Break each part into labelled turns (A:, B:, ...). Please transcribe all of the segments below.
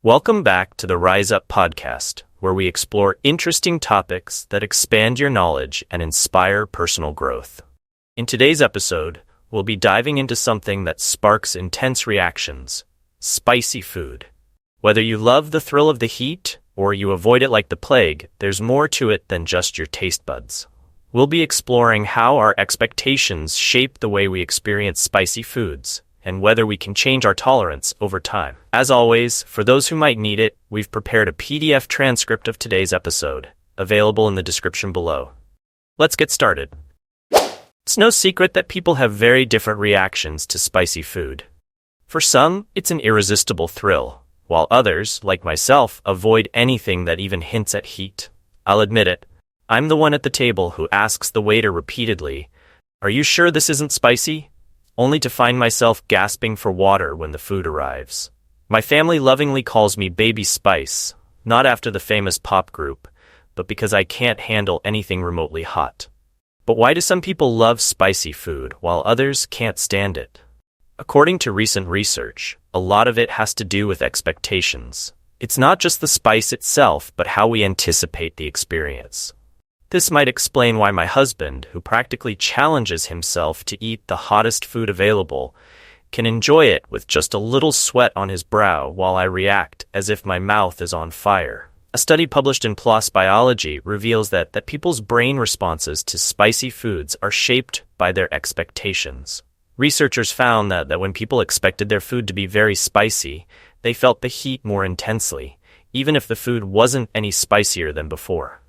A: Welcome back to the Rise Up podcast, where we explore interesting topics that expand your knowledge and inspire personal growth. In today's episode, we'll be diving into something that sparks intense reactions: spicy food. Whether you love the thrill of the heat or you avoid it like the plague, there's more to it than just your taste buds. We'll be exploring how our expectations shape the way we experience spicy foods, and whether we can change our tolerance over time. As always, for those who might need it, we've prepared a PDF transcript of today's episode, available in the description below. Let's get started. It's no secret that people have very different reactions to spicy food. For some, it's an irresistible thrill, while others, like myself, avoid anything that even hints at heat. I'll admit it, I'm the one at the table who asks the waiter repeatedly, "Are you sure this isn't spicy?" only to find myself gasping for water when the food arrives. My family lovingly calls me Baby Spice, not after the famous pop group, but because I can't handle anything remotely hot. But why do some people love spicy food while others can't stand it? According to recent research, a lot of it has to do with expectations. It's not just the spice itself, but how we anticipate the experience. This might explain why my husband, who practically challenges himself to eat the hottest food available, can enjoy it with just a little sweat on his brow while I react as if my mouth is on fire. A study published in PLOS Biology reveals that people's brain responses to spicy foods are shaped by their expectations. Researchers found that when people expected their food to be very spicy, they felt the heat more intensely, even if the food wasn't any spicier than before.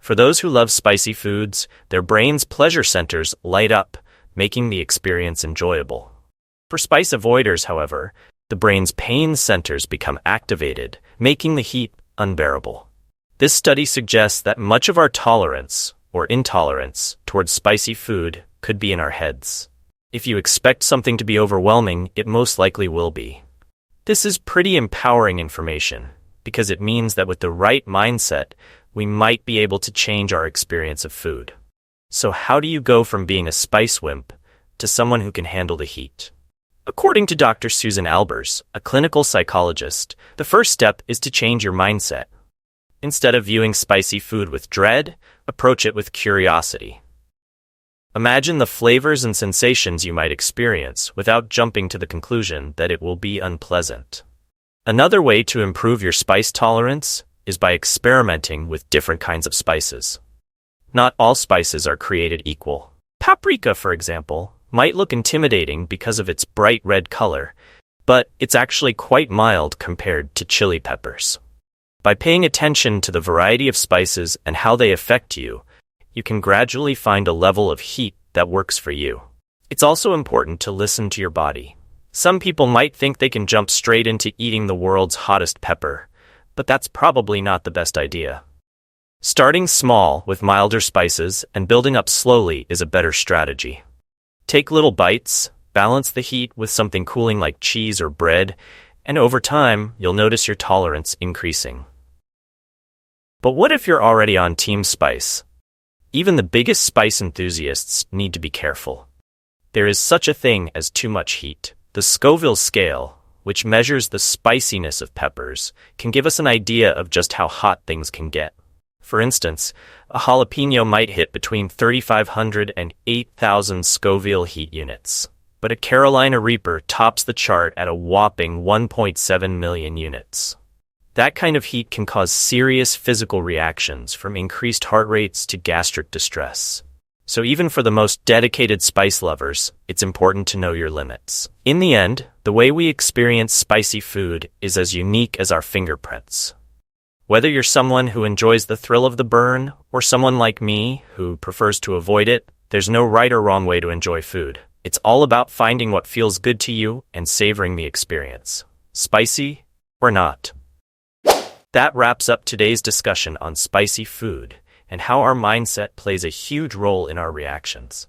A: For those who love spicy foods, their brain's pleasure centers light up, making the experience enjoyable. For spice avoiders, however, the brain's pain centers become activated, making the heat unbearable. This study suggests that much of our tolerance, or intolerance, towards spicy food could be in our heads. If you expect something to be overwhelming, it most likely will be. This is pretty empowering information, because it means that with the right mindset, we might be able to change our experience of food. So how do you go from being a spice wimp to someone who can handle the heat? According to Dr. Susan Albers, a clinical psychologist, the first step is to change your mindset. Instead of viewing spicy food with dread, approach it with curiosity. Imagine the flavors and sensations you might experience without jumping to the conclusion that it will be unpleasant. Another way to improve your spice tolerance is by experimenting with different kinds of spices. Not all spices are created equal. Paprika, for example, might look intimidating because of its bright red color, but it's actually quite mild compared to chili peppers. By paying attention to the variety of spices and how they affect you, you can gradually find a level of heat that works for you. It's also important to listen to your body. Some people might think they can jump straight into eating the world's hottest pepper, but that's probably not the best idea. Starting small with milder spices and building up slowly is a better strategy. Take little bites, balance the heat with something cooling like cheese or bread, and over time, you'll notice your tolerance increasing. But what if you're already on Team Spice? Even the biggest spice enthusiasts need to be careful. There is such a thing as too much heat. The Scoville scale, which measures the spiciness of peppers, can give us an idea of just how hot things can get. For instance, a jalapeno might hit between 3,500 and 8,000 Scoville heat units, but a Carolina Reaper tops the chart at a whopping 1.7 million units. That kind of heat can cause serious physical reactions, from increased heart rates to gastric distress. So even for the most dedicated spice lovers, it's important to know your limits. In the end, the way we experience spicy food is as unique as our fingerprints. Whether you're someone who enjoys the thrill of the burn, or someone like me who prefers to avoid it, there's no right or wrong way to enjoy food. It's all about finding what feels good to you and savoring the experience, spicy or not. That wraps up today's discussion on spicy food and how our mindset plays a huge role in our reactions.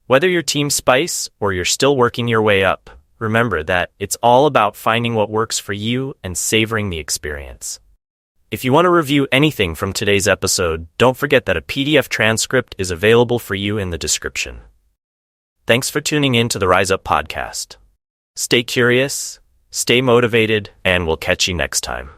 A: Whether you're Team Spice or you're still working your way up, remember that it's all about finding what works for you and savoring the experience. If you want to review anything from today's episode, don't forget that a PDF transcript is available for you in the description. Thanks for tuning in to the Rise Up podcast. Stay curious, Stay motivated, and we'll catch you next time.